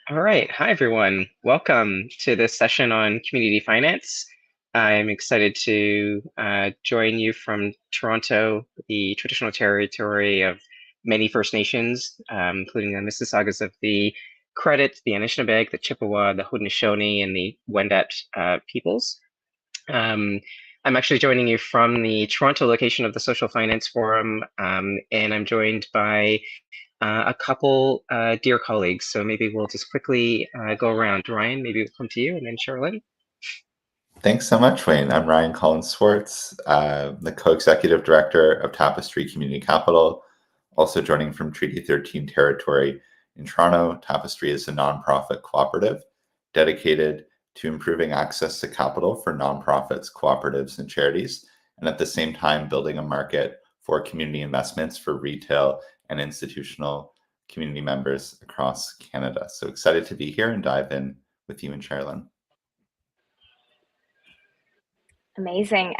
All right. Hi, everyone. Welcome to this session on community finance. I'm excited to join you from Toronto, the traditional territory of many First Nations, including the Mississaugas of the Credit, the Anishinaabe, the Chippewa, the Haudenosaunee, and the Wendat peoples. Um, I'm actually joining you from the Toronto location of the Social Finance Forum, and I'm joined by a couple dear colleagues. So maybe we'll just quickly go around. Ryan, maybe we'll come to you, and then Charlotte. Thanks so much, Wayne. I'm Ryan Collins Swartz, the co-executive director of Tapestry Community Capital, also joining from Treaty 13 territory in Toronto. Tapestry is a nonprofit cooperative dedicated to improving access to capital for nonprofits, cooperatives, and charities, and at the same time building a market for community investments for retail and institutional community members across Canada. So excited to be here and dive in with you and Sherilyn. Amazing.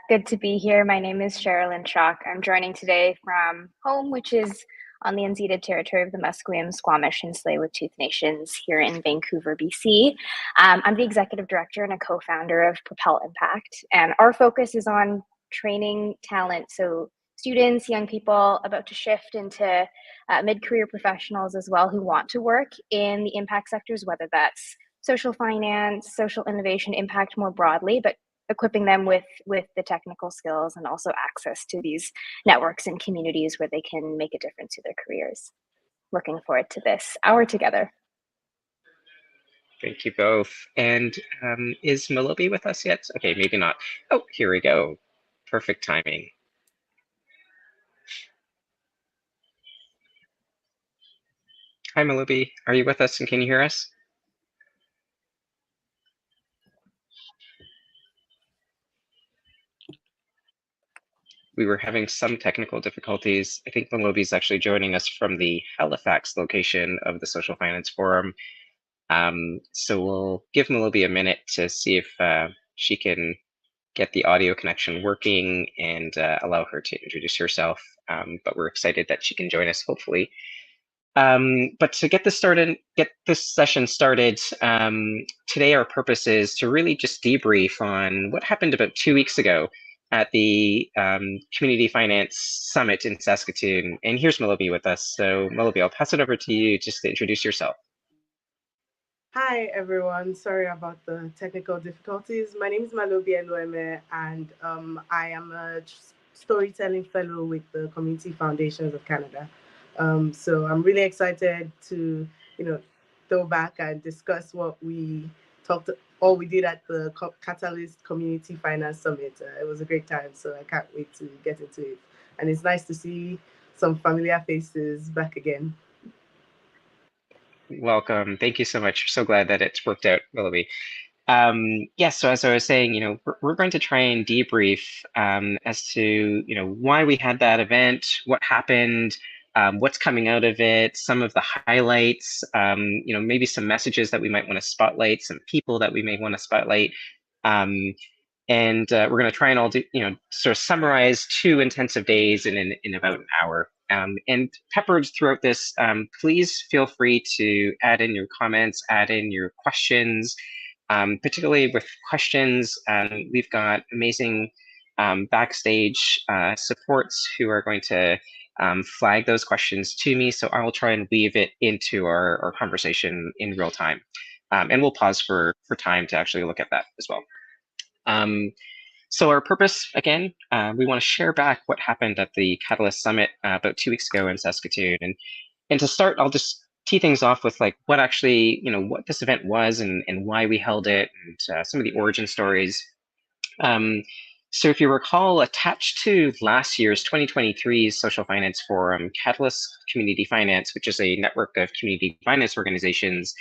Good to be here. My name is Sherilyn Chalk. I'm joining today from home, which is on the unceded territory of the Musqueam, Squamish, and Tsleil-Waututh Nations here in Vancouver, BC. I'm the executive director and a co-founder of Propel Impact, and our focus is on training talent. So students, young people about to shift into mid-career professionals as well who want to work in the impact sectors, whether that's social finance, social innovation, impact more broadly, but equipping them with the technical skills and also access to these networks and communities where they can make a difference to their careers. Looking forward to this hour together. Thank you both. And is Melobi with us yet? Okay, maybe not. Oh, here we go. Perfect timing. Hi, Melobi. Are you with us and can you hear us? We were having some technical difficulties. I think Melobi is actually joining us from the Halifax location of the Social Finance Forum. So we'll give Melobi a minute to see if she can get the audio connection working and allow her to introduce herself. But we're excited that she can join us, hopefully. But to get this session started, today our purpose is to really just debrief on what happened about 2 weeks ago at the Community Finance Summit in Saskatoon. And here's Melobi with us. So Melobi, I'll pass it over to you just to introduce yourself. Hi, everyone. Sorry about the technical difficulties. My name is Melobi Elueme, and I am a storytelling fellow with the Community Foundations of Canada. So I'm really excited to, go back and discuss what we did at the Catalyst Community Finance Summit. It was a great time, so I can't wait to get into it. And it's nice to see some familiar faces back again. Welcome. Thank you so much. So glad that it's worked out, Willoughby. Yes, so as I was saying, we're going to try and debrief as to, why we had that event, what happened, what's coming out of it, some of the highlights, maybe some messages that we might want to spotlight, some people that we may want to spotlight. And we're going to try and all do, sort of summarize 2 intensive days in about an hour. And peppered throughout this, please feel free to add in your comments, add in your questions, particularly with questions. We've got amazing backstage supports who are going to flag those questions to me. So I will try and weave it into our conversation in real time. And we'll pause for time to actually look at that as well. So our purpose, again, we want to share back what happened at the Catalyst Summit about 2 weeks ago in Saskatoon. And to start, I'll just tee things off with like what actually, what this event was and why we held it and some of the origin stories. So if you recall, attached to last year's 2023 Social Finance Forum, Catalyst Community Finance, which is a network of community finance organizations,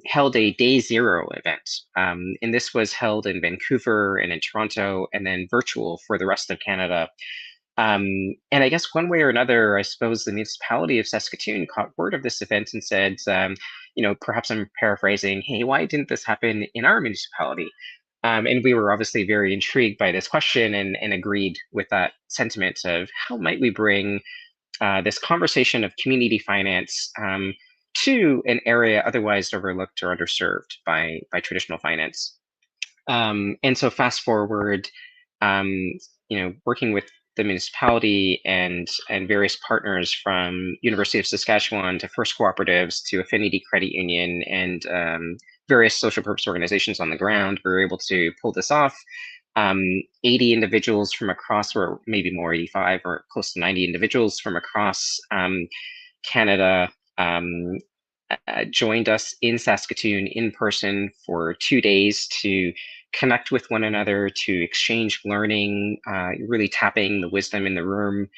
held a Day Zero event. And this was held in Vancouver and in Toronto and then virtual for the rest of Canada. And I guess one way or another, I suppose the municipality of Saskatoon caught word of this event and said, perhaps I'm paraphrasing, hey, why didn't this happen in our municipality? And we were obviously very intrigued by this question and agreed with that sentiment of how might we bring this conversation of community finance to an area otherwise overlooked or underserved by traditional finance. And so fast forward, working with the municipality and various partners from University of Saskatchewan to First Cooperatives to Affinity Credit Union and various social purpose organizations on the ground, we were able to pull this off. 80 individuals from across, or maybe more, 85 or close to 90 individuals from across Canada joined us in Saskatoon in person for 2 days to connect with one another, to exchange learning, really tapping the wisdom in the room,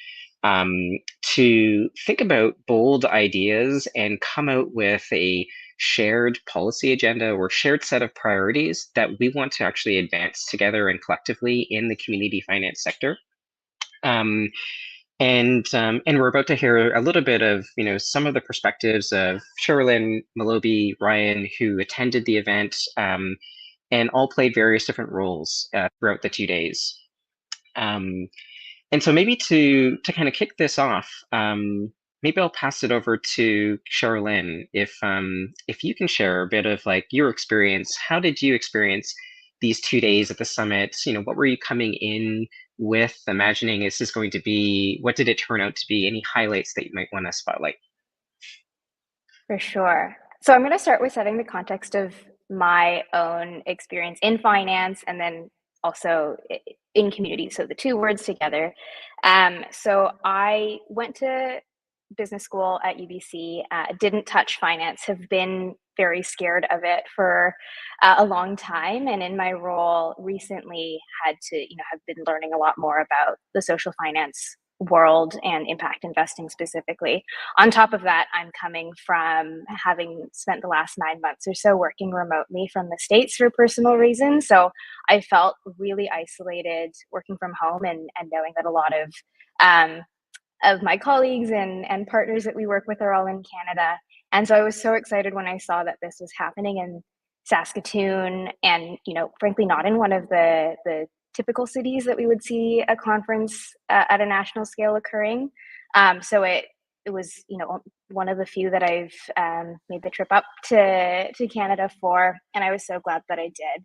to think about bold ideas and come out with a shared policy agenda or shared set of priorities that we want to actually advance together and collectively in the community finance sector. And we're about to hear a little bit of some of the perspectives of Sherilyn, Malobi, Ryan, who attended the event, and all played various different roles throughout the 2 days. And so maybe to kind of kick this off, maybe I'll pass it over to Sherilyn. If you can share a bit of like your experience, how did you experience these 2 days at the summit? What were you coming in with, imagining this is going to be? What did it turn out to be? Any highlights that you might want to spotlight? For sure. So I'm going to start with setting the context of my own experience in finance and then also in community. So the two words together. So I went to business school at UBC, didn't touch finance, have been very scared of it for a long time. And in my role recently had to, have been learning a lot more about the social finance world and impact investing specifically. On top of that, I'm coming from having spent the last 9 months or so working remotely from the States for personal reasons. So I felt really isolated working from home and knowing that a lot of my colleagues and partners that we work with are all in Canada. And so I was so excited when I saw that this was happening in Saskatoon and, frankly, not in one of the typical cities that we would see a conference at a national scale occurring. So it was, one of the few that I've made the trip up to Canada for, and I was so glad that I did.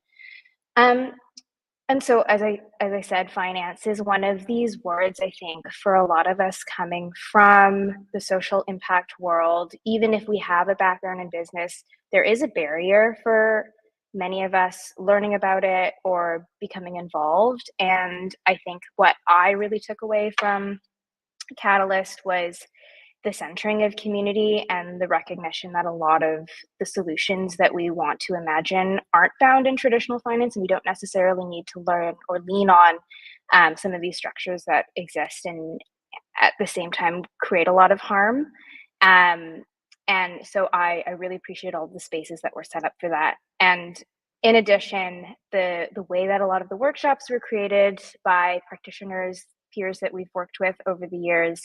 And so, as I said, finance is one of these words, I think, for a lot of us coming from the social impact world. Even if we have a background in business, there is a barrier for many of us learning about it or becoming involved. And I think what I really took away from Catalyst was the centering of community and the recognition that a lot of the solutions that we want to imagine aren't found in traditional finance, and we don't necessarily need to learn or lean on some of these structures that exist and at the same time create a lot of harm. And so I really appreciate all the spaces that were set up for that. And in addition, the way that a lot of the workshops were created by practitioners, peers that we've worked with over the years,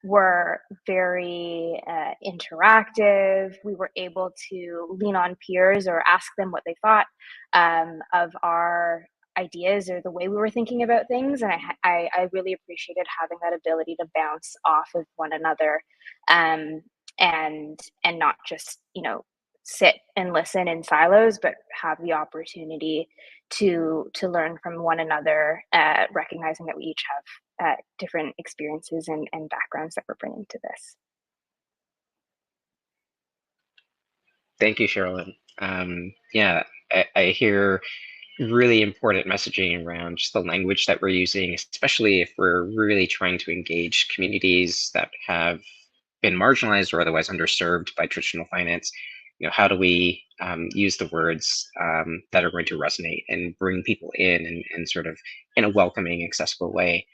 were very interactive. We were able to lean on peers or ask them what they thought of our ideas or the way we were thinking about things. And I really appreciated having that ability to bounce off of one another and not just, sit and listen in silos, but have the opportunity to learn from one another, recognizing that we each have different experiences and backgrounds that we're bringing to this. Thank you, Sherilyn. Yeah, I hear really important messaging around just the language that we're using, especially if we're really trying to engage communities that have been marginalized or otherwise underserved by traditional finance. How do we use the words that are going to resonate and bring people in and sort of in a welcoming, accessible way?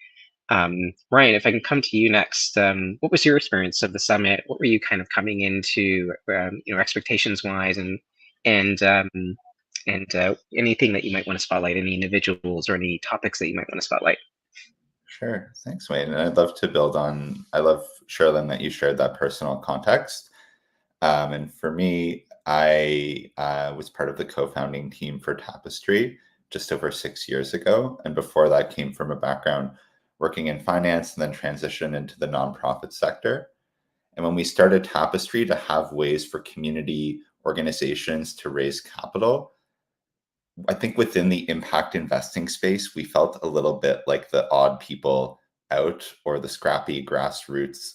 Ryan, if I can come to you next, what was your experience of the summit? What were you kind of coming into, expectations wise, and anything that you might want to spotlight, any individuals or any topics that you might want to spotlight? Sure. Thanks, Wayne. And I'd love to build on, I love, Sherilyn, that you shared that personal context. And for me, I was part of the co-founding team for Tapestry just over 6 years ago. And before that, came from a background working in finance and then transitioned into the nonprofit sector. And when we started Tapestry to have ways for community organizations to raise capital, I think within the impact investing space, we felt a little bit like the odd people out or the scrappy grassroots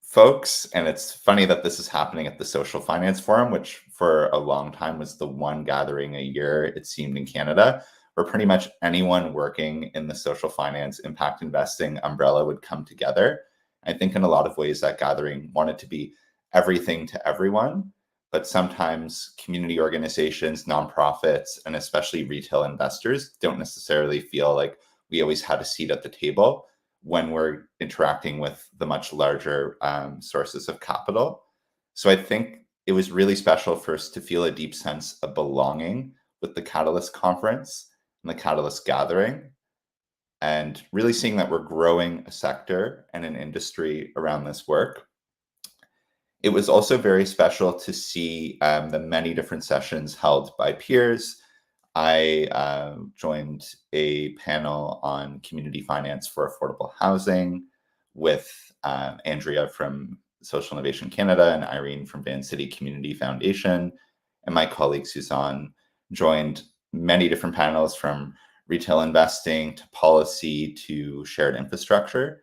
folks. And it's funny that this is happening at the Social Finance Forum, which for a long time was the one gathering a year, it seemed, in Canada, where pretty much anyone working in the social finance impact investing umbrella would come together. I think in a lot of ways that gathering wanted to be everything to everyone, but sometimes community organizations, nonprofits, and especially retail investors don't necessarily feel like we always had a seat at the table when we're interacting with the much larger sources of capital. So I think it was really special for us to feel a deep sense of belonging with the Catalyst Conference and the Catalyst Gathering, and really seeing that we're growing a sector and an industry around this work. It was also very special to see the many different sessions held by peers. I joined a panel on community finance for affordable housing with Andrea from Social Innovation Canada and Irene from Vancity Community Foundation. And my colleague Suzanne joined many different panels, from retail investing to policy to shared infrastructure.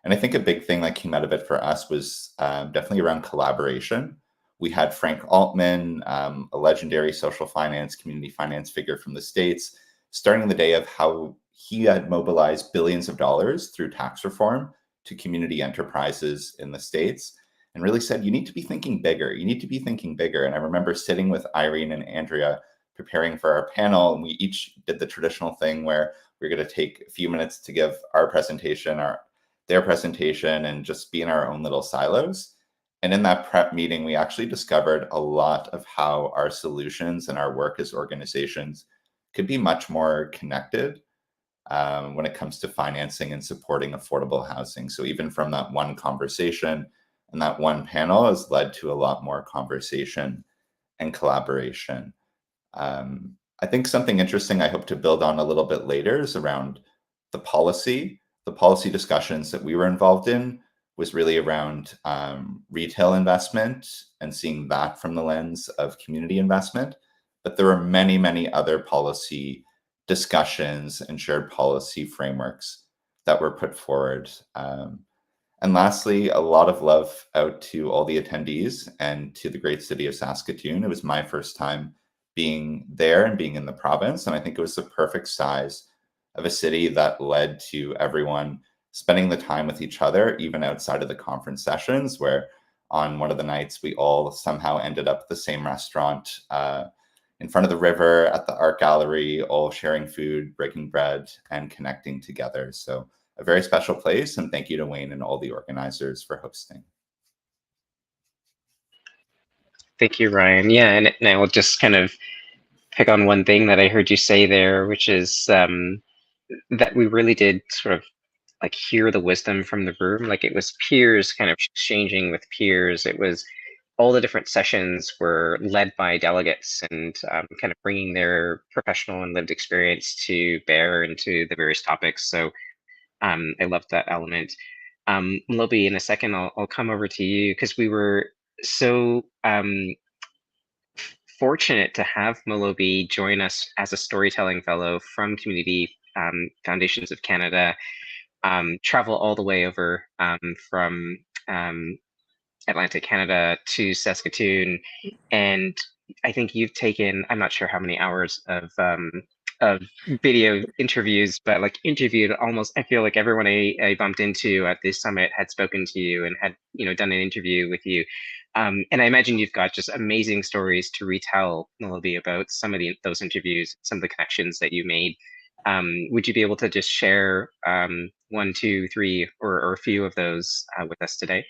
And I think a big thing that came out of it for us was definitely around collaboration. We had Frank Altman, a legendary social finance, community finance figure from the States, starting the day of how he had mobilized billions of dollars through tax reform to community enterprises in the States, and really said, you need to be thinking bigger. You need to be thinking bigger. And I remember sitting with Irene and Andrea preparing for our panel, and we each did the traditional thing where we're going to take a few minutes to give our presentation, their presentation, and just be in our own little silos. And in that prep meeting, we actually discovered a lot of how our solutions and our work as organizations could be much more connected when it comes to financing and supporting affordable housing. So even from that one conversation and that one panel has led to a lot more conversation and collaboration. I think something interesting I hope to build on a little bit later is around the policy discussions that we were involved in was really around retail investment and seeing that from the lens of community investment. But there are many, many other policy discussions and shared policy frameworks that were put forward. And lastly, a lot of love out to all the attendees and to the great city of Saskatoon. It was my first time being there and being in the province. And I think it was the perfect size of a city that led to everyone spending the time with each other, even outside of the conference sessions, where on one of the nights we all somehow ended up at the same restaurant in front of the river at the art gallery, all sharing food, breaking bread, and connecting together. So a very special place, and thank you to Wayne and all the organizers for hosting. Thank you, Ryan. Yeah, and I will just kind of pick on one thing that I heard you say there, which is that we really did sort of like hear the wisdom from the room. Like it was peers kind of exchanging with peers. It was all the different sessions were led by delegates and kind of bringing their professional and lived experience to bear into the various topics. So I loved that element. Mlobi, in a second, I'll come over to you because we were so fortunate to have Mlobi join us as a storytelling fellow from Community Foundations of Canada, travel all the way over from Atlantic Canada to Saskatoon. And I think you've taken, I'm not sure how many hours of video interviews, but like interviewed almost, I feel like everyone I bumped into at this summit had spoken to you and had, done an interview with you. And I imagine you've got just amazing stories to retell, Mlobi, about some of those interviews, some of the connections that you made. Would you be able to just share 1, 2, 3, or a few of those with us today?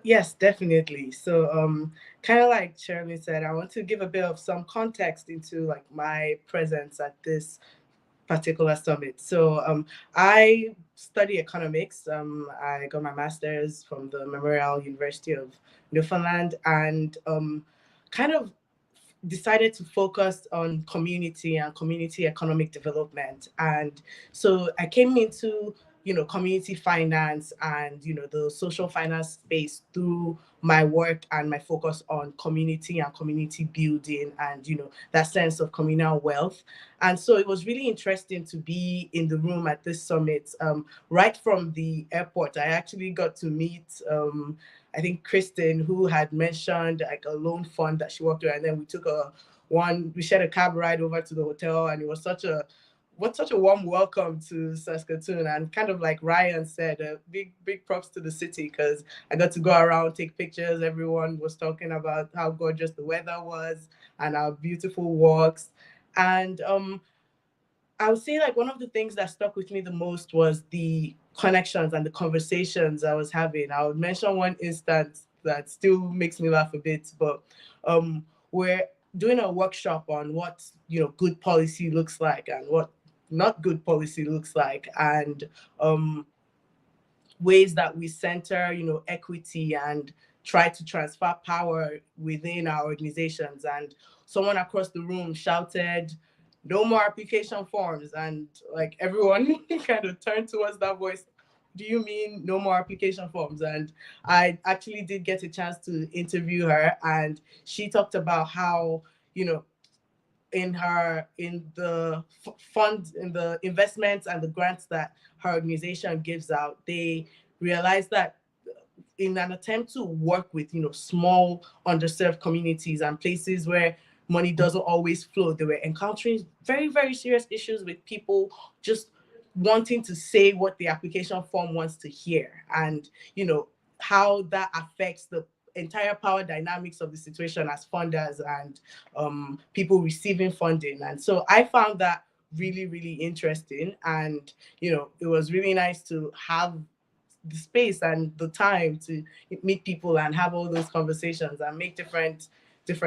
Yes, definitely. So kind of like Shirley said, I want to give a bit of some context into like my presence at this particular summit. So I study economics. I got my master's from the Memorial University of Newfoundland, and kind of decided to focus on community and community economic development. And so I came into community finance and, the social finance space through my work and my focus on community and community building and, that sense of communal wealth. And so it was really interesting to be in the room at this summit. Right from the airport, I actually got to meet, I think, Kristen, who had mentioned like a loan fund that she worked with. And then we took we shared a cab ride over to the hotel, and it was such a warm welcome to Saskatoon. And kind of like Ryan said, big props to the city, because I got to go around, take pictures. Everyone was talking about how gorgeous the weather was and our beautiful walks. And I would say like one of the things that stuck with me the most was the connections and the conversations I was having. I would mention one instance that still makes me laugh a bit, but we're doing a workshop on what good policy looks like and what not good policy looks like, and ways that we center equity and try to transfer power within our organizations. And someone across the room shouted, "No more application forms," and like everyone kind of turned towards that voice. "Do you mean no more application forms?" And I actually did get a chance to interview her, and she talked about how in the funds, in the investments and the grants that her organization gives out, they realized that in an attempt to work with small underserved communities and places where money doesn't always flow, they were encountering very, very serious issues with people just wanting to say what the application form wants to hear, and how that affects the entire power dynamics of the situation as funders and people receiving funding. And so I found that really, really interesting, and it was really nice to have the space and the time to meet people and have all those conversations and make different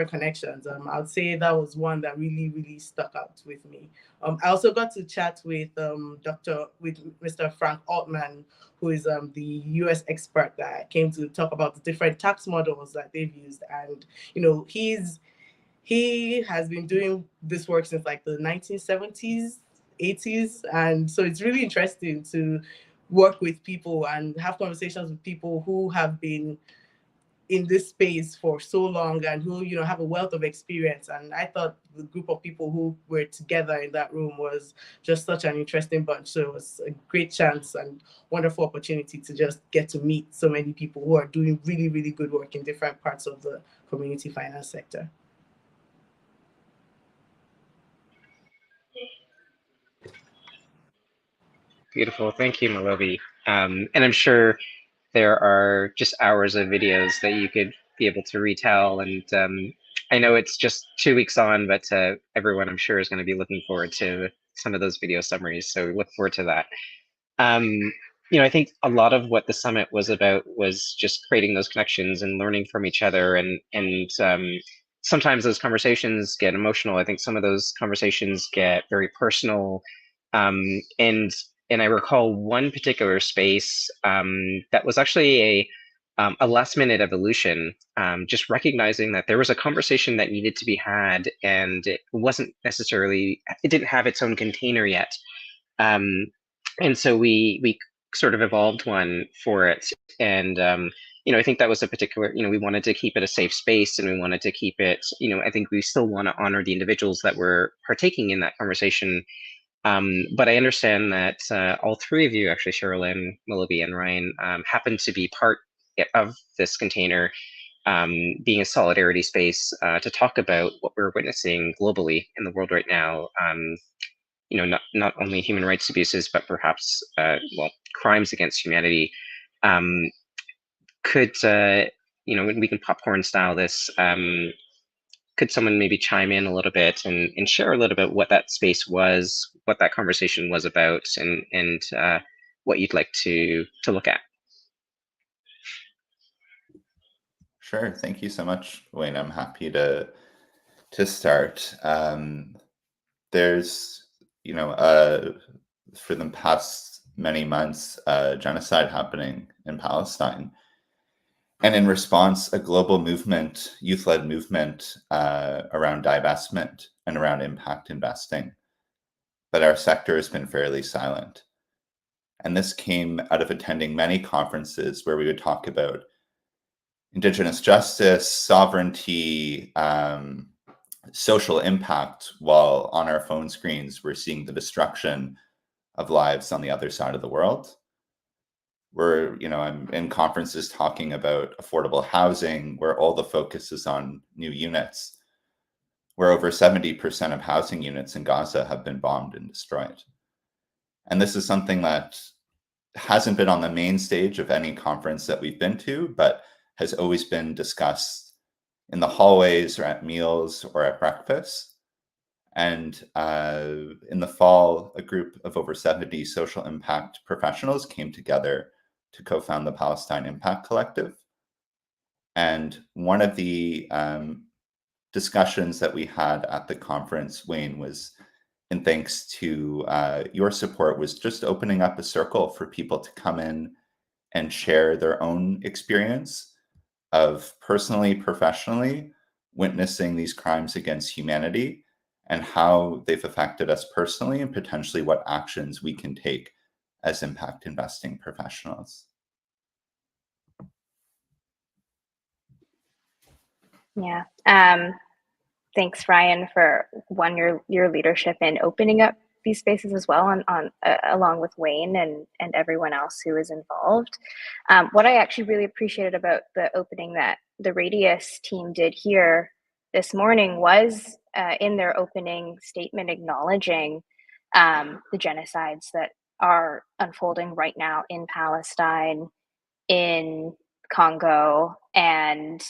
connections. I would say that was one that really, really stuck out with me. I also got to chat with Mr. Frank Altman, who is the US expert that came to talk about the different tax models that they've used. And he has been doing this work since like the 1970s, 80s. And so it's really interesting to work with people and have conversations with people who have been in this space for so long and who have a wealth of experience. And I thought the group of people who were together in that room was just such an interesting bunch. So it was a great chance and wonderful opportunity to just get to meet so many people who are doing really, really good work in different parts of the community finance sector. Beautiful. Thank you, Malobi. And I'm sure there are just hours of videos that you could be able to retell. And I know it's just 2 weeks on, but everyone I'm sure is going to be looking forward to some of those video summaries. So we look forward to that. I think a lot of what the summit was about was just creating those connections and learning from each other. And sometimes those conversations get emotional. I think some of those conversations get very personal. And I recall one particular space that was actually a last minute evolution, just recognizing that there was a conversation that needed to be had, and it didn't have its own container yet. And so we sort of evolved one for it. And I think that was a particular, we wanted to keep it a safe space, and we wanted to keep it, I think we still want to honor the individuals that were partaking in that conversation. But I understand that all three of you, actually, Cheryl, Malobi, and Ryan, happen to be part of this container, being a solidarity space to talk about what we're witnessing globally in the world right now. Not only human rights abuses, but perhaps, crimes against humanity. Could, we can popcorn style this. Could someone maybe chime in a little bit and share a little bit what that space was, what that conversation was about, and what you'd like to look at? Sure. Thank you so much, Wayne. I'm happy to start. There's, for the past many months, genocide happening in Palestine. And in response, a global movement, youth-led movement around divestment and around impact investing. But our sector has been fairly silent. And this came out of attending many conferences where we would talk about Indigenous justice, sovereignty, social impact, while on our phone screens, we're seeing the destruction of lives on the other side of the world. I'm in conferences talking about affordable housing, where all the focus is on new units, where over 70% of housing units in Gaza have been bombed and destroyed. And this is something that hasn't been on the main stage of any conference that we've been to, but has always been discussed in the hallways or at meals or at breakfast. And in the fall, a group of over 70 social impact professionals came together to co-found the Palestine Impact Collective. And one of the discussions that we had at the conference, Wayne, was, and thanks to your support, was just opening up a circle for people to come in and share their own experience of personally, professionally witnessing these crimes against humanity and how they've affected us personally, and potentially what actions we can take as impact investing professionals. Yeah. Thanks, Ryan, for your leadership in opening up these spaces as well, along with Wayne and everyone else who is involved. What I actually really appreciated about the opening that the Radius team did here this morning was in their opening statement acknowledging the genocides that are unfolding right now in Palestine, in Congo, and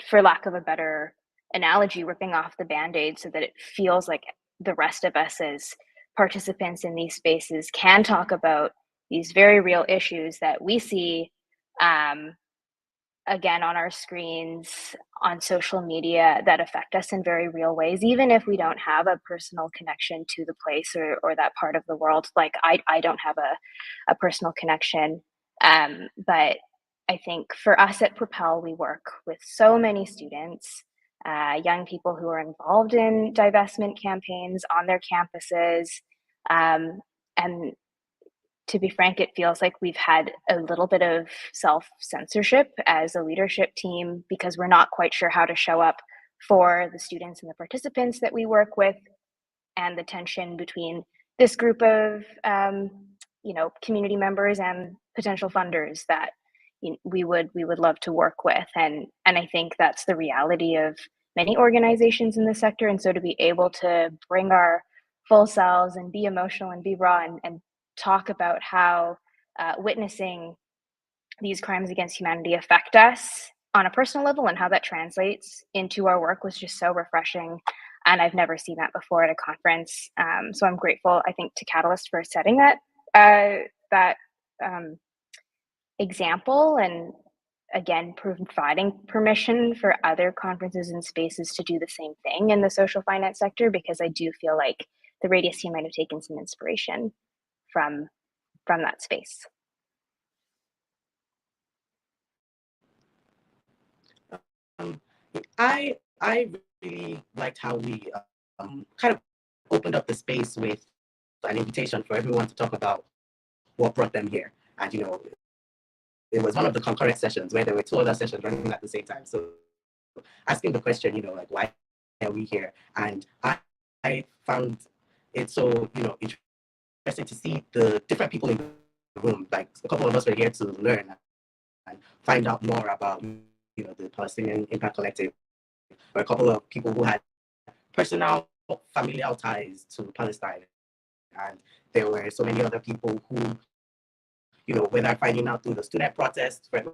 for lack of a better analogy, ripping off the Band-Aid so that it feels like the rest of us as participants in these spaces can talk about these very real issues that we see again on our screens, on social media, that affect us in very real ways, even if we don't have a personal connection to the place or that part of the world. Like I don't have a personal connection, but I think for us at Propel, we work with so many students, young people who are involved in divestment campaigns on their campuses. And to be frank, it feels like we've had a little bit of self-censorship as a leadership team because we're not quite sure how to show up for the students and the participants that we work with, and the tension between this group of community members and potential funders that we would love to work with. And I think that's the reality of many organizations in the sector. And so to be able to bring our full selves and be emotional and be raw and talk about how witnessing these crimes against humanity affect us on a personal level and how that translates into our work was just so refreshing. And I've never seen that before at a conference. So I'm grateful, I think, to Catalyst for setting that example, and again, providing permission for other conferences and spaces to do the same thing in the social finance sector, because I do feel like the Radius team might have taken some inspiration from that space. I really liked how we kind of opened up the space with an invitation for everyone to talk about what brought them here. And it was one of the concurrent sessions where there were two other sessions running at the same time. So asking the question, like, why are we here? And I found it so, interesting to see the different people in the room. Like, a couple of us were here to learn and find out more about, the Palestinian Impact Collective, or a couple of people who had personal, familial ties to Palestine. And there were so many other people who, whether finding out through the student protests, whether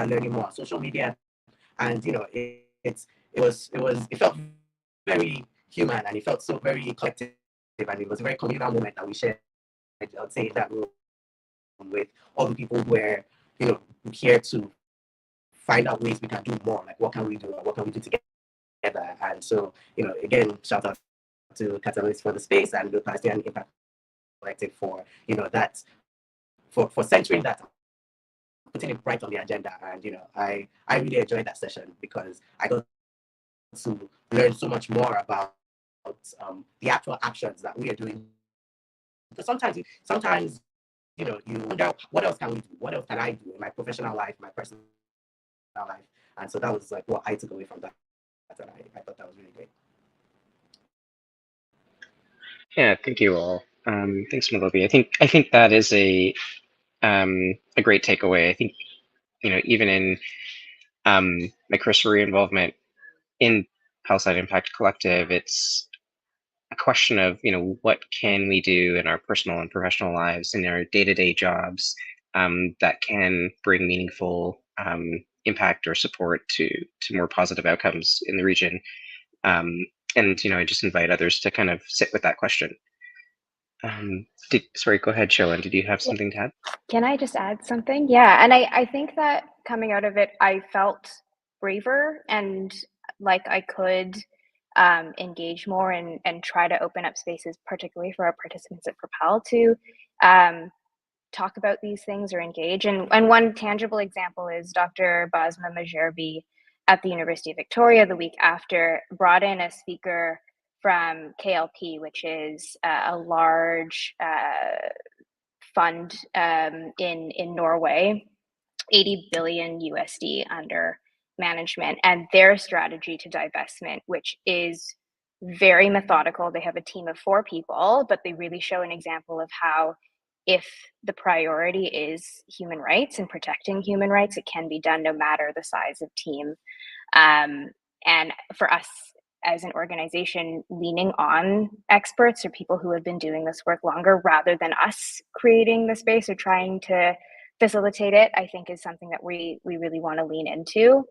learning more on social media, and it felt very human, and it felt so very collective, and it was a very communal moment that we shared. I would say that room with all the people who were here to find out ways we can do more. Like, what can we do? What can we do together? And so, again, shout out to Catalyst for the space and the Palestinian Impact Collective for that, for centering that, putting it right on the agenda. And I really enjoyed that session because I got to learn so much more about the actual actions that we are doing because sometimes you wonder what else can we do? What else can I do in my professional life, my personal life? And so that was like what I took away from that. And I thought that was really great. Yeah, thank you all. Thanks, Malobi. I think that is a great takeaway. I think even in my cursory involvement in Palestine Impact Collective, it's a question of what can we do in our personal and professional lives, in our day-to-day jobs, that can bring meaningful impact or support to more positive outcomes in the region. And I just invite others to kind of sit with that question. Sorry, go ahead, Sherilyn. Did you have something to add? Can I just add something? Yeah, and I think that coming out of it, I felt braver and like I could engage more and try to open up spaces, particularly for our participants at Propel, to talk about these things or engage. And one tangible example is Dr. Basma Majerbi at the University of Victoria the week after brought in a speaker from KLP, which is a large fund in Norway, 80 billion USD under management, and their strategy to divestment, which is very methodical. They have a team of 4 people, but they really show an example of how if the priority is human rights and protecting human rights, it can be done no matter the size of team. And for us as an organization, leaning on experts or people who have been doing this work longer rather than us creating the space or trying to facilitate it, I think is something that we really want to lean into,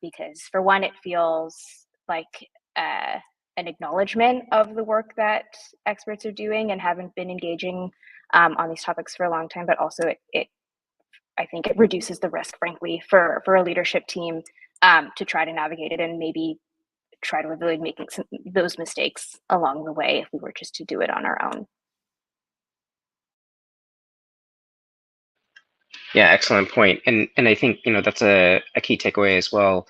because for one, it feels like an acknowledgement of the work that experts are doing and haven't been engaging on these topics for a long time, but also I think it reduces the risk, frankly, for a leadership team to try to navigate it and maybe try to avoid making those mistakes along the way if we were just to do it on our own. Yeah, excellent point. And I think that's a key takeaway as well.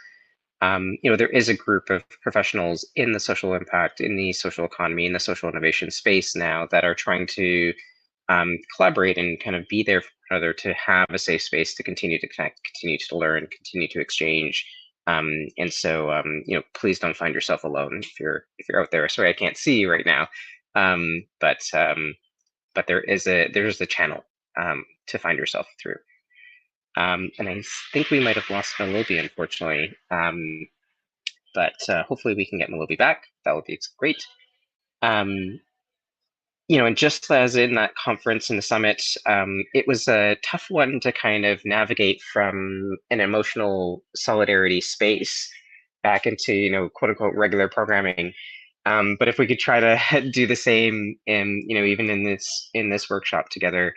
There is a group of professionals in the social impact, in the social economy, in the social innovation space now that are trying to collaborate and kind of be there for one another, to have a safe space to continue to connect, continue to learn, continue to exchange. And so, please don't find yourself alone if you're out there. Sorry, I can't see you right now, but there's a channel to find yourself through. And I think we might have lost Malobi, unfortunately. But hopefully we can get Malobi back. That would be great. And just as in that conference and the summit, it was a tough one to kind of navigate from an emotional solidarity space back into, quote unquote, regular programming. But if we could try to do the same in, even in this workshop together,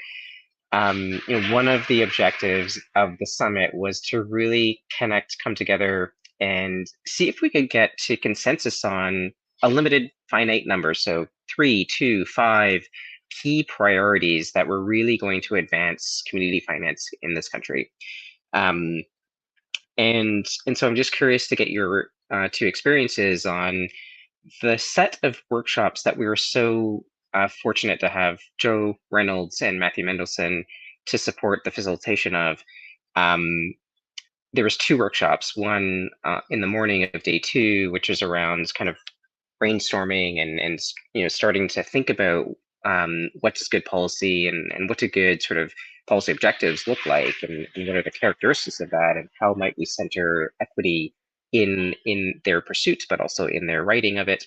one of the objectives of the summit was to really connect, come together, and see if we could get to consensus on a limited finite number. So 3, 2, 5 key priorities that were really going to advance community finance in this country. And so I'm just curious to get your 2 experiences on the set of workshops that we were so fortunate to have Joe Reynolds and Matthew Mendelson to support the facilitation of. There was 2 workshops, one in the morning of day 2, which is around kind of brainstorming and starting to think about what does good policy and what do good sort of policy objectives look like, and what are the characteristics of that, and how might we center equity in their pursuit, but also in their writing of it.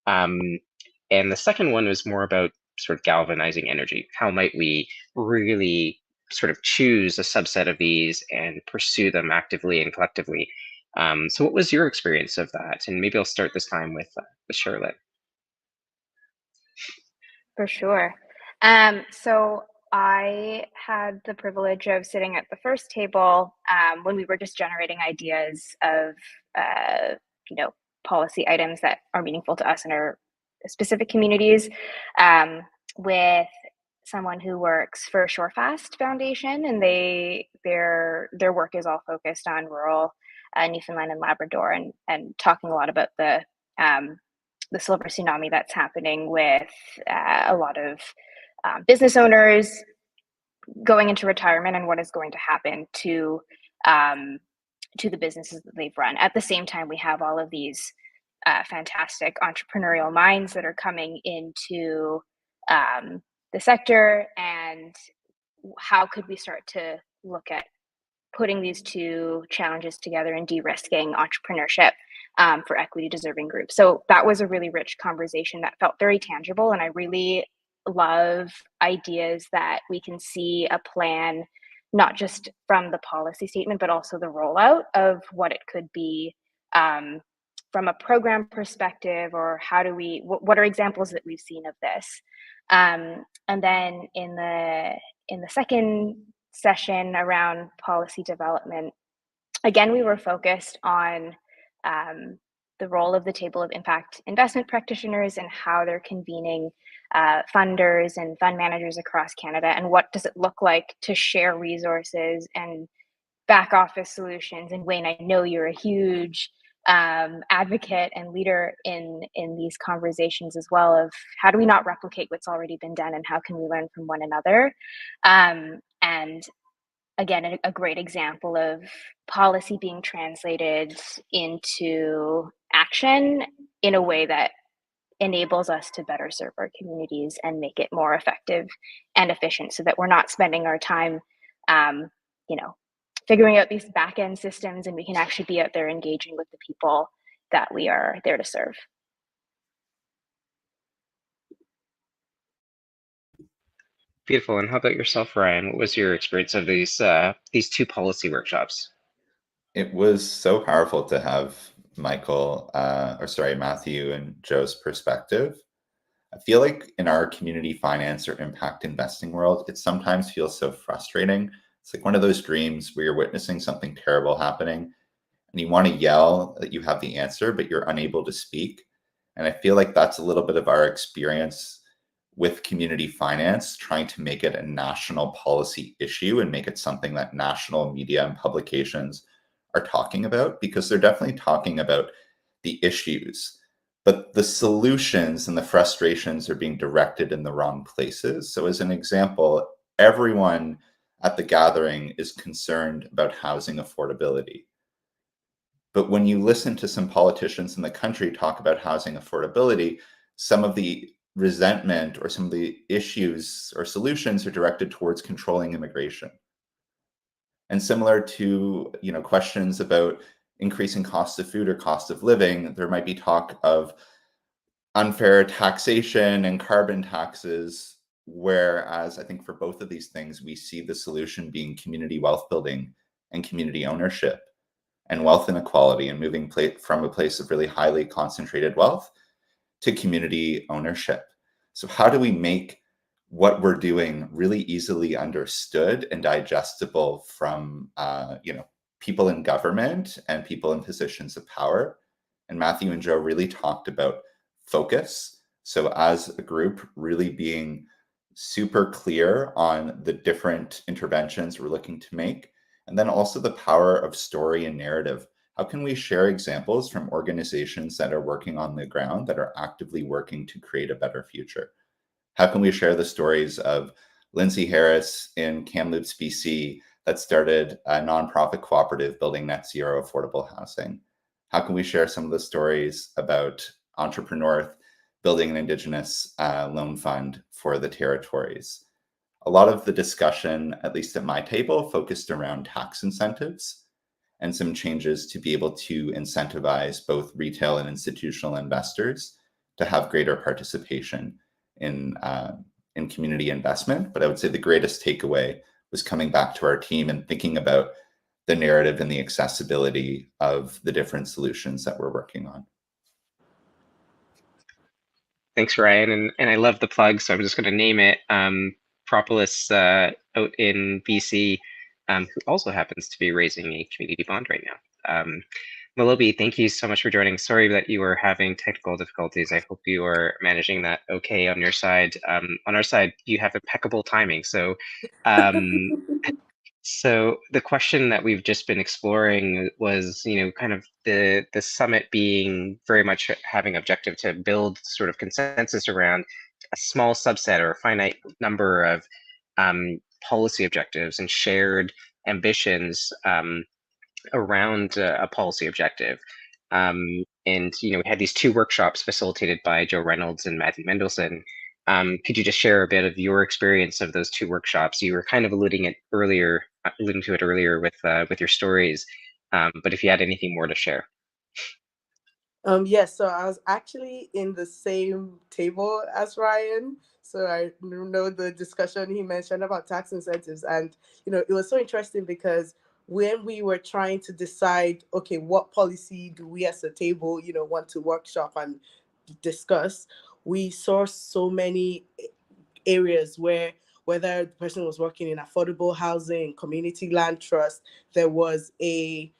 And the second one was more about sort of galvanizing energy. How might we really sort of choose a subset of these and pursue them actively and collectively? So what was your experience of that? And maybe I'll start this time with Charlotte. For sure. So I had the privilege of sitting at the first table when we were just generating ideas of, policy items that are meaningful to us in our specific communities, with someone who works for Shorefast Foundation, and their work is all focused on rural Newfoundland and Labrador, and talking a lot about the the silver tsunami that's happening with a lot of business owners going into retirement and what is going to happen to the businesses that they've run. At the same time, we have all of these fantastic entrepreneurial minds that are coming into the sector, and how could we start to look at putting these two challenges together and de-risking entrepreneurship for equity deserving groups. So that was a really rich conversation that felt very tangible, and I really love ideas that we can see a plan, not just from the policy statement, but also the rollout of what it could be from a program perspective, or how do we, what are examples that we've seen of this? And then in the second session around policy development, again, we were focused on the role of the Table of Impact Investment Practitioners and how they're convening funders and fund managers across Canada, and what does it look like to share resources and back office solutions. And Wayne, I know you're a huge advocate and leader in these conversations as well, of how do we not replicate what's already been done, and how can we learn from one another. And again, a great example of policy being translated into action in a way that enables us to better serve our communities and make it more effective and efficient, so that we're not spending our time figuring out these back end systems, and we can actually be out there engaging with the people that we are there to serve. Beautiful. And how about yourself, Ryan? What was your experience of these two policy workshops? It was so powerful to have Matthew and Joe's perspective. I feel like in our community finance or impact investing world, it sometimes feels so frustrating. It's like one of those dreams where you're witnessing something terrible happening and you want to yell that you have the answer, but you're unable to speak. And I feel like that's a little bit of our experience with community finance, trying to make it a national policy issue and make it something that national media and publications are talking about, because they're definitely talking about the issues, but the solutions and the frustrations are being directed in the wrong places. So as an example, everyone at the gathering is concerned about housing affordability. But when you listen to some politicians in the country talk about housing affordability, some of the resentment or some of the issues or solutions are directed towards controlling immigration. And similar to, questions about increasing cost of food or cost of living, there might be talk of unfair taxation and carbon taxes, whereas I think for both of these things, we see the solution being community wealth building and community ownership and wealth inequality, and moving from a place of really highly concentrated wealth to community ownership. So how do we make what we're doing really easily understood and digestible from people in government and people in positions of power? And Matthew and Joe really talked about focus. So as a group, really being super clear on the different interventions we're looking to make, and then also the power of story and narrative. How can we share examples from organizations that are working on the ground, that are actively working to create a better future? How can we share the stories of Lindsay Harris in Kamloops, BC, that started a nonprofit cooperative building net zero affordable housing? How can we share some of the stories about Entrepreneur building an Indigenous loan fund for the territories? A lot of the discussion, at least at my table, focused around tax incentives and some changes to be able to incentivize both retail and institutional investors to have greater participation in community investment. But I would say the greatest takeaway was coming back to our team and thinking about the narrative and the accessibility of the different solutions that we're working on. Thanks, Ryan. And I love the plug, so I'm just going to name it. Propolis out in BC, who also happens to be raising a community bond right now. Malobi, thank you so much for joining. Sorry that you were having technical difficulties. I hope you are managing that okay on your side. On our side, you have impeccable timing. So So the question that we've just been exploring was, kind of the summit being very much having objective to build sort of consensus around a small subset or a finite number of policy objectives and shared ambitions around a policy objective. And we had these 2 workshops facilitated by Joe Reynolds and Matthew Mendelson. Could you just share a bit of your experience of those 2 workshops? You were kind of alluding to it earlier with your stories, but if you had anything more to share. Yes, so I was actually in the same table as Ryan. So I know the discussion he mentioned about tax incentives. And, it was so interesting because when we were trying to decide, okay, what policy do we as a table, want to workshop and discuss, we saw so many areas where whether the person was working in affordable housing, community land trust, there was a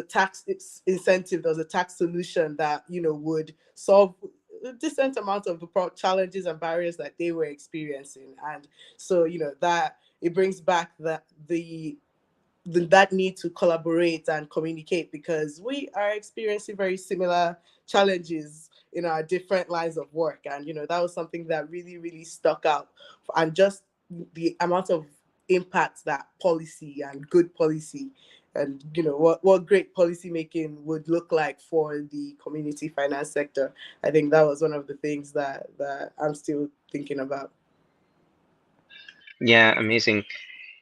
tax incentive, there was a tax solution that would solve a decent amount of the challenges and barriers that they were experiencing. And so that it brings back that need to collaborate and communicate, because we are experiencing very similar challenges in our different lines of work. And that was something that really, really stuck out, and just the amount of impact that policy and good policy and what great policy making would look like for the community finance sector. I think that was one of the things that I'm still thinking about. Yeah, amazing.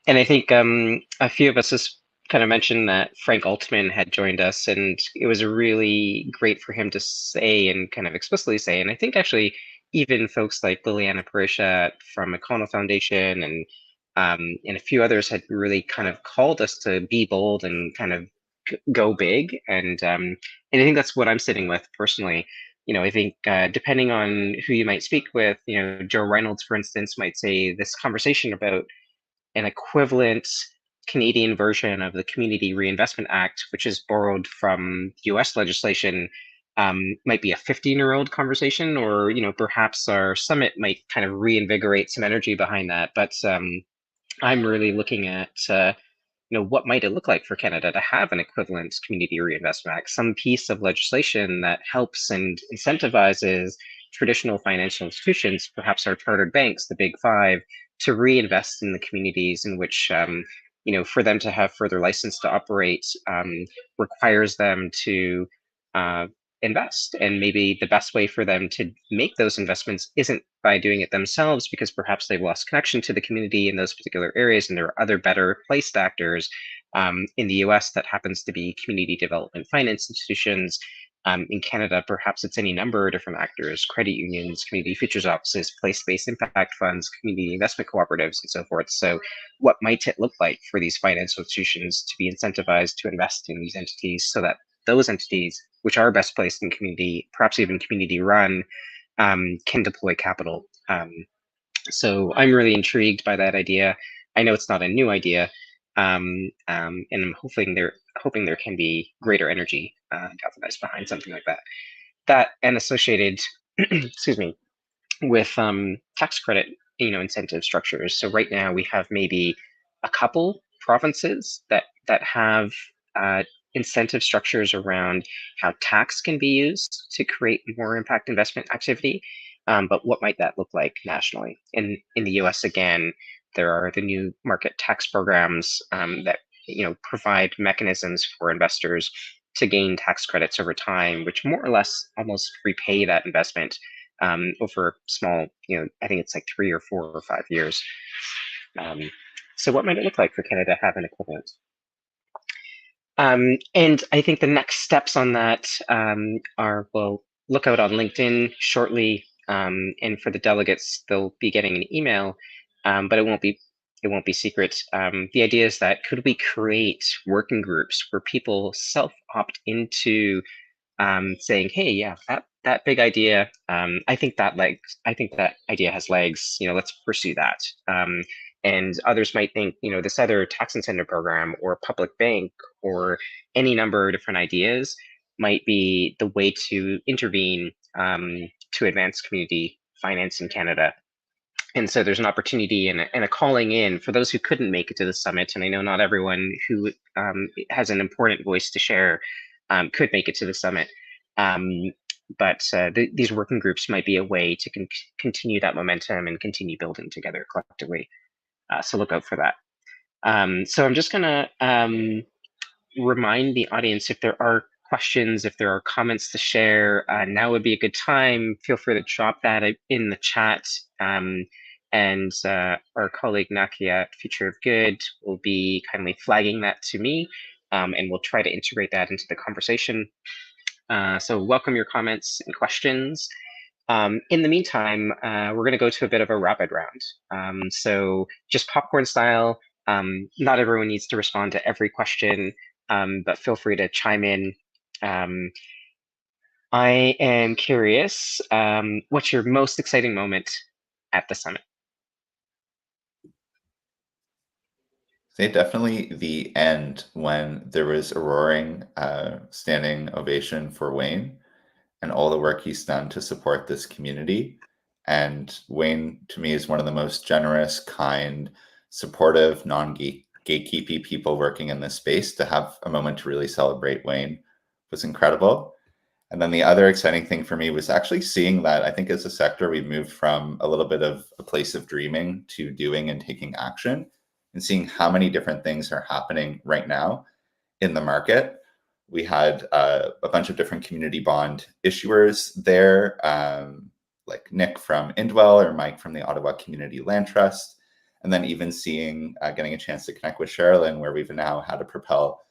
And I think a few of us has kind of mentioned that Frank Altman had joined us, and it was really great for him to say and kind of explicitly say. And I think actually even folks like Liliana Parisha from McConnell Foundation and a few others had really kind of called us to be bold and kind of go big. And I think that's what I'm sitting with personally. I think depending on who you might speak with, Joe Reynolds, for instance, might say this conversation about an equivalent Canadian version of the Community Reinvestment Act, which is borrowed from US legislation, might be a 15-year-old conversation, or perhaps our summit might kind of reinvigorate some energy behind that. But I'm really looking at what might it look like for Canada to have an equivalent Community Reinvestment Act, some piece of legislation that helps and incentivizes traditional financial institutions, perhaps our chartered banks, the big 5, to reinvest in the communities in which, for them to have further license to operate requires them to uh, invest. And maybe the best way for them to make those investments isn't by doing it themselves, because perhaps they've lost connection to the community in those particular areas, and there are other better placed actors in the US that happens to be community development finance institutions. In Canada, perhaps it's any number of different actors, credit unions, community futures offices, place-based impact funds, community investment cooperatives, and so forth. So what might it look like for these financial institutions to be incentivized to invest in these entities, so that those entities, which are best placed in community, perhaps even community run, can deploy capital? So I'm really intrigued by that idea. I know it's not a new idea, and I'm hoping there can be greater energy galvanized behind something like that. That and associated, excuse me, with tax credit, incentive structures. So right now we have maybe a couple provinces that have incentive structures around how tax can be used to create more impact investment activity. But what might that look like nationally? In the US, again, there are the new market tax programs that provide mechanisms for investors to gain tax credits over time, which more or less almost repay that investment over small, I think it's like 3 or 4 or 5 years. So what might it look like for Canada to have an equivalent? And I think the next steps on that are, well, look out on LinkedIn shortly, and for the delegates, they'll be getting an email, but it won't be secret. The idea is that could we create working groups where people self-opt into saying, "Hey, yeah, that big idea, I think that idea has legs. Let's pursue that." And others might think, this other tax incentive program or public bank or any number of different ideas might be the way to intervene to advance community finance in Canada. And so there's an opportunity and a calling in for those who couldn't make it to the summit. And I know not everyone who has an important voice to share could make it to the summit. But these working groups might be a way to continue that momentum and continue building together collectively. So look out for that. So I'm just going to remind the audience, if there are questions, if there are comments to share, now would be a good time. Feel free to drop that in the chat. And our colleague Nakia at Future of Good will be kindly flagging that to me, and we'll try to integrate that into the conversation. So welcome your comments and questions. In the meantime, we're going to go to a bit of a rapid round. So just popcorn style. Not everyone needs to respond to every question, but feel free to chime in. I am curious, what's your most exciting moment at the summit? Say definitely the end, when there was a roaring standing ovation for Wayne and all the work he's done to support this community. And Wayne, to me, is one of the most generous, kind, supportive, non-gatekeepy people working in this space. To have a moment to really celebrate Wayne was incredible. And then the other exciting thing for me was actually seeing that I think as a sector, we've moved from a little bit of a place of dreaming to doing and taking action, and seeing how many different things are happening right now in the market. We had a bunch of different community bond issuers there, like Nick from Indwell or Mike from the Ottawa Community Land Trust. And then even seeing, getting a chance to connect with Sherilyn, where we've now had a Propel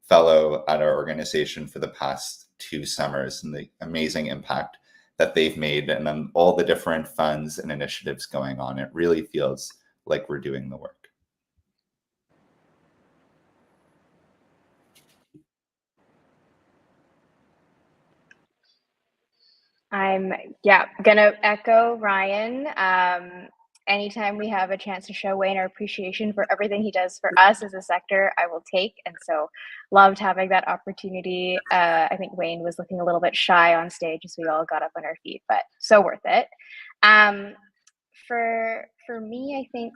Fellow at our organization for the past 2 summers, and the amazing impact that they've made, and then all the different funds and initiatives going on. It really feels like we're doing the work. I'm gonna echo Ryan. Anytime we have a chance to show Wayne our appreciation for everything he does for us as a sector, I will take. And so loved having that opportunity. I think Wayne was looking a little bit shy on stage as we all got up on our feet, but so worth it. For me, I think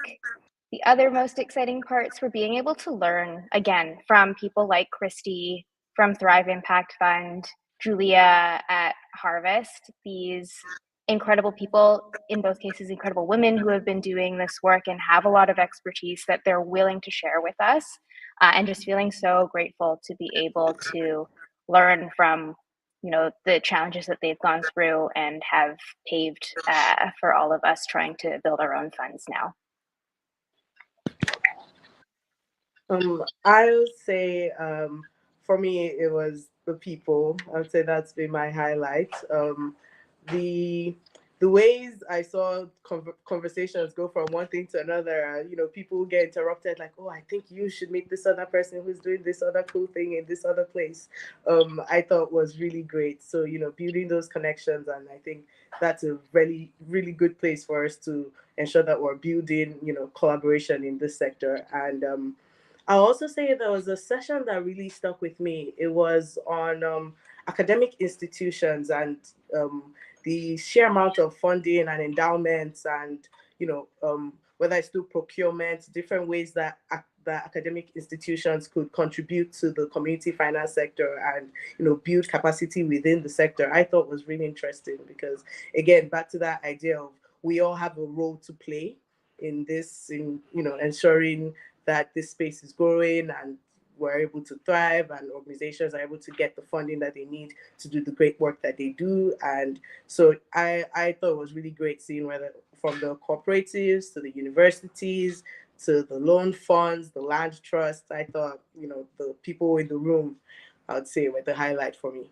the other most exciting parts were being able to learn again from people like Christy from Thrive Impact Fund, Julia at Harvest, these incredible people, in both cases, incredible women who have been doing this work and have a lot of expertise that they're willing to share with us. And just feeling so grateful to be able to learn from the challenges that they've gone through and have paved for all of us trying to build our own funds now. I would say for me it was the people. I would say that's been my highlight. The ways I saw conversations go from one thing to another. People get interrupted, like, oh, I think you should meet this other person who's doing this other cool thing in this other place. I thought was really great. So building those connections, and I think that's a really, really good place for us to ensure that we're building collaboration in this sector. And I'll also say there was a session that really stuck with me. It was on academic institutions and the sheer amount of funding and endowments, and whether it's through procurement, different ways that academic institutions could contribute to the community finance sector and build capacity within the sector. I thought was really interesting, because again, back to that idea of we all have a role to play in this, in ensuring that this space is growing and we're able to thrive, and organizations are able to get the funding that they need to do the great work that they do. And so I thought it was really great seeing whether from the cooperatives to the universities to the loan funds, the land trust. I thought the people in the room, I would say, were the highlight for me.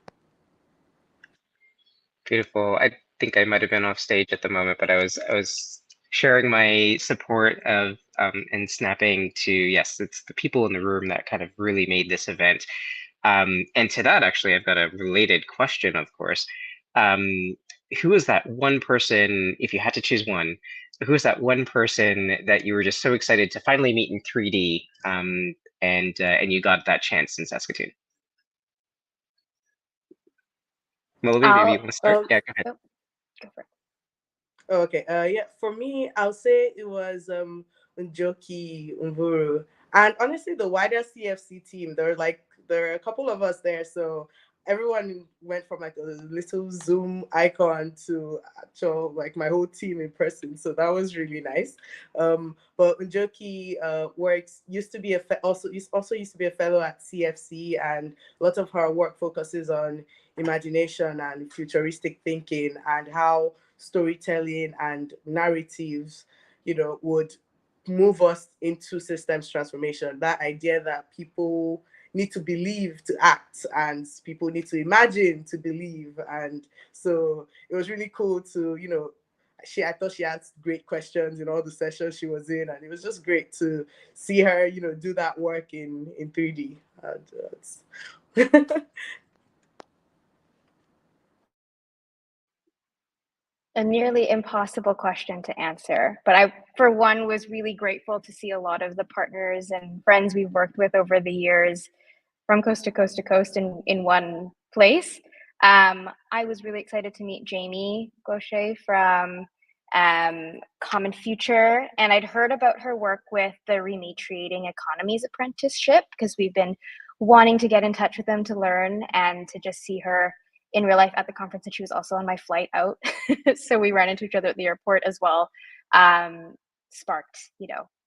Beautiful. I think I might have been off stage at the moment, but I was sharing my support of and snapping to, yes, it's the people in the room that kind of really made this event. And to that, actually, I've got a related question, of course. Who is that one person, if you had to choose one, who is that one person that you were just so excited to finally meet in 3D, and you got that chance in Saskatoon? Melody, maybe you want to start? Yeah, go ahead. Go for it. Oh, okay. Yeah, for me, I'll say it was Njoki Umvuru, and honestly, the wider CFC team. There are a couple of us there, so everyone went from like a little Zoom icon to actual like my whole team in person. So that was really nice. But Njoki works used to be also used to be a fellow at CFC, and a lot of her work focuses on imagination and futuristic thinking and how storytelling and narratives, would move us into systems transformation. That idea that people need to believe to act and people need to imagine to believe. And so it was really cool to, I thought she asked great questions in all the sessions she was in, and it was just great to see her, do that work in 3D. And, A nearly impossible question to answer, but I, for one, was really grateful to see a lot of the partners and friends we've worked with over the years from coast to coast to coast in one place. I was really excited to meet Jamie Gaucher from Common Future, and I'd heard about her work with the Rematriating Economies Apprenticeship because we've been wanting to get in touch with them to learn and to just see her in real life at the conference, and she was also on my flight out. So we ran into each other at the airport as well. Sparked,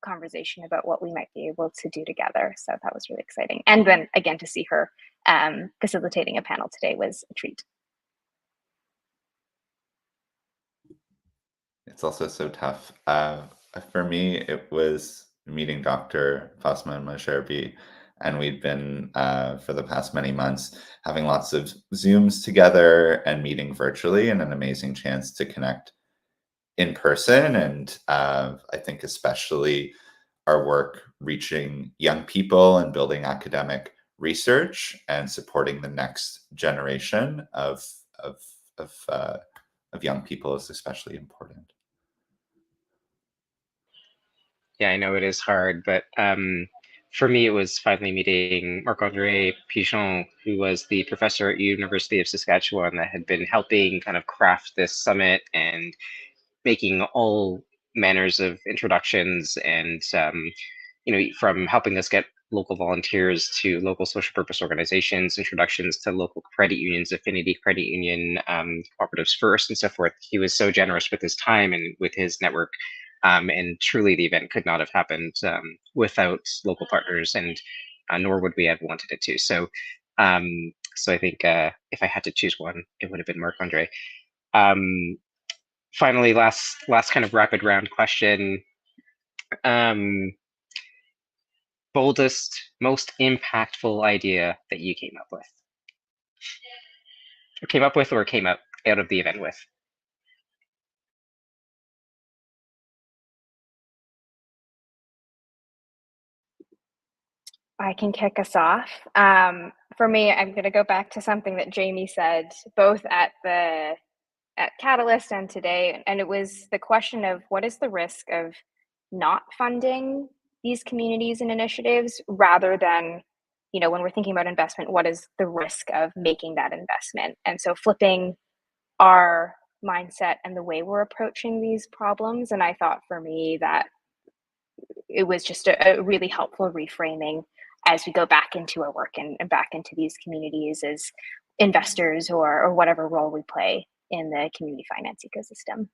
conversation about what we might be able to do together. So that was really exciting. And then again, to see her facilitating a panel today was a treat. It's also so tough. For me, it was meeting Dr. Fasma Masherbi, and we'd been, for the past many months, having lots of Zooms together and meeting virtually, and an amazing chance to connect in person. And I think especially our work reaching young people and building academic research and supporting the next generation of young people is especially important. Yeah, I know it is hard, but for me, it was finally meeting Marc-André Pigeon, who was the professor at University of Saskatchewan that had been helping kind of craft this summit and making all manners of introductions and, from helping us get local volunteers to local social purpose organizations, introductions to local credit unions, affinity credit union, cooperatives first, and so forth. He was so generous with his time and with his network. And truly, the event could not have happened without local partners, and nor would we have wanted it to. So I think if I had to choose one, it would have been Marc-André. Finally, last kind of rapid round question. Boldest, most impactful idea that you came up with? Or came up with or came out of the event with? I can kick us off. For me, I'm going to go back to something that Jamie said, both at Catalyst and today, and it was the question of what is the risk of not funding these communities and initiatives rather than, when we're thinking about investment, what is the risk of making that investment? And so flipping our mindset and the way we're approaching these problems. And I thought for me that it was just a really helpful reframing as we go back into our work and back into these communities as investors or whatever role we play in the community finance ecosystem.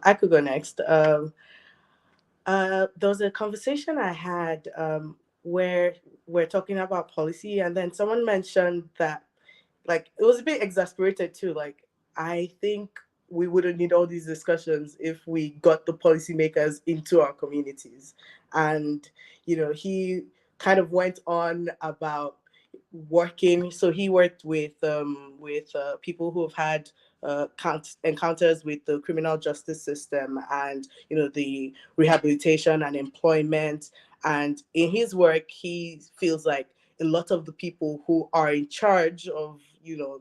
I could go next. There was a conversation I had where we're talking about policy, and then someone mentioned that, like, it was a bit exasperated too. Like, I think we wouldn't need all these discussions if we got the policymakers into our communities. And, he kind of went on about working. So he worked with people who have had encounters with the criminal justice system and the rehabilitation and employment. And in his work, he feels like a lot of the people who are in charge of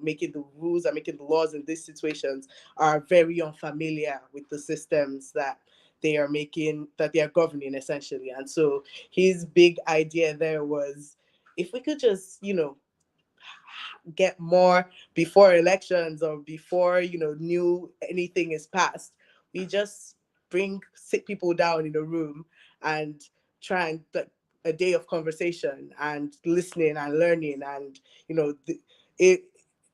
making the rules and making the laws in these situations are very unfamiliar with the systems that they are making, that they are governing essentially. And so his big idea there was, if we could just, get more before elections or before, new anything is passed, we just sit people down in a room and try and a day of conversation and listening and learning. And it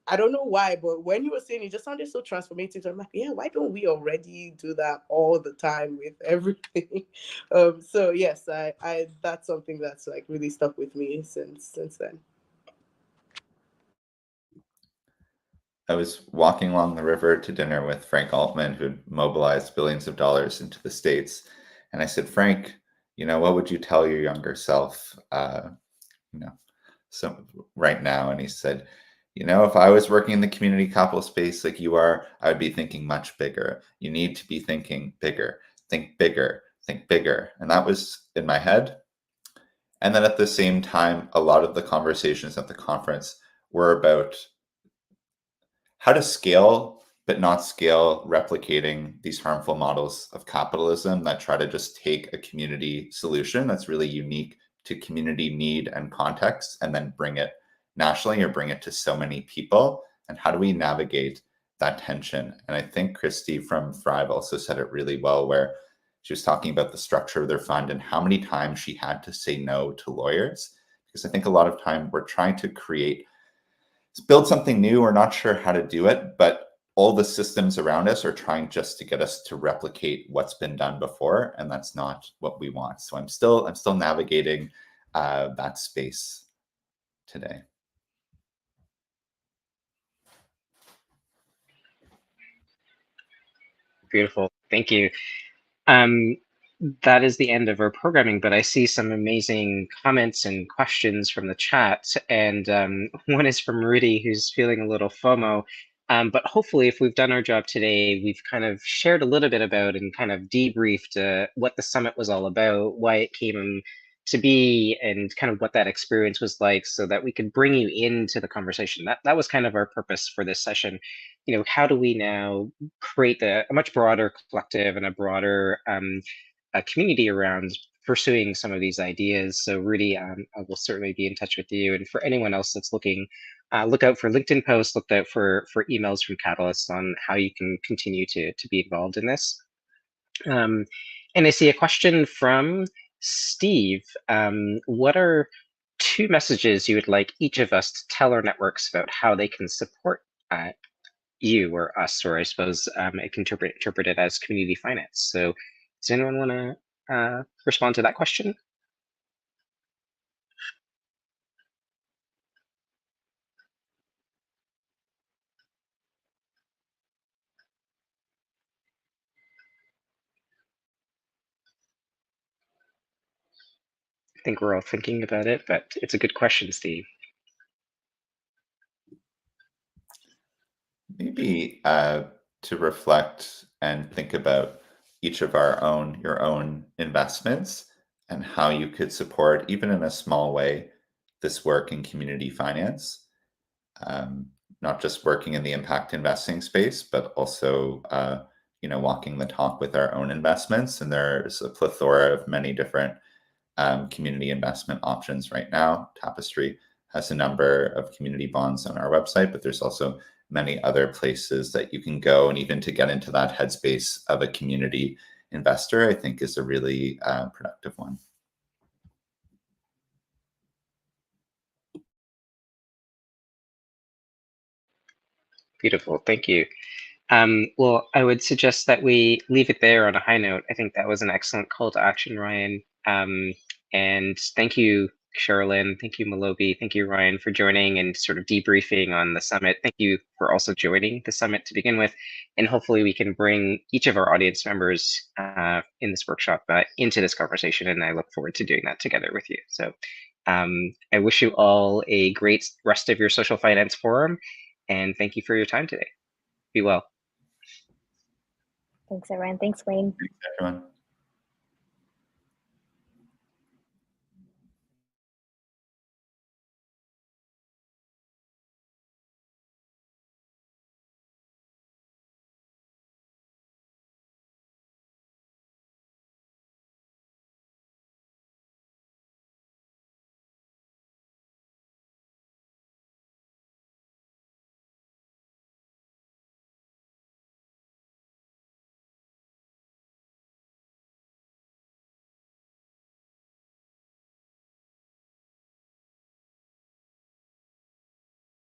I don't know why, but when you were saying it just sounded so transformative. So I'm like, yeah, why don't we already do that all the time with everything? So yes, I that's something that's like really stuck with me since then. I was walking along the river to dinner with Frank Altman, who'd mobilized billions of dollars into the States. And I said, Frank, what would you tell your younger self, so right now? And he said, if I was working in the community capital space like you are, I would be thinking much bigger. You need to be thinking bigger, think bigger, think bigger. And that was in my head. And then at the same time, a lot of the conversations at the conference were about how to scale, but not scale replicating these harmful models of capitalism that try to just take a community solution that's really unique to community need and context and then bring it nationally or bring it to so many people. And how do we navigate that tension? And I think Christy from Thrive also said it really well, where she was talking about the structure of their fund and how many times she had to say no to lawyers. Because I think a lot of time we're trying to build something new. We're not sure how to do it, but all the systems around us are trying just to get us to replicate what's been done before, and that's not what we want. So I'm still navigating that space today. Beautiful. Thank you. That is the end of our programming, but I see some amazing comments and questions from the chat. And one is from Rudy, who's feeling a little FOMO. But hopefully, if we've done our job today, we've kind of shared a little bit about and kind of debriefed what the summit was all about, why it came to be, and kind of what that experience was like, so that we could bring you into the conversation. That was kind of our purpose for this session. How do we now create a much broader collective and a broader community around pursuing some of these ideas? So Rudy, I will certainly be in touch with you. And for anyone else that's looking, look out for LinkedIn posts, look out for emails from Catalyst on how you can continue to be involved in this. And I see a question from Steve. What are 2 messages you would like each of us to tell our networks about how they can support you or us, or I suppose I can interpret it as community finance. So does anyone want to respond to that question? I think we're all thinking about it, but it's a good question, Steve. Maybe to reflect and think about each of your own investments and how you could support, even in a small way, this work in community finance. Not just working in the impact investing space, but also walking the talk with our own investments. And there's a plethora of many different community investment options right now. Tapestry has a number of community bonds on our website, but there's also many other places that you can go. And even to get into that headspace of a community investor, I think is a really productive one. Beautiful, thank you. Well, I would suggest that we leave it there on a high note. I think that was an excellent call to action, Ryan. And thank you, Sherilyn. Thank you, Malobi. Thank you, Ryan, for joining and sort of debriefing on the summit. Thank you for also joining the summit to begin with. And hopefully we can bring each of our audience members in this workshop into this conversation. And I look forward to doing that together with you. So I wish you all a great rest of your Social Finance Forum. And thank you for your time today. Be well. Thanks, everyone. Thanks, Wayne. Thanks, everyone.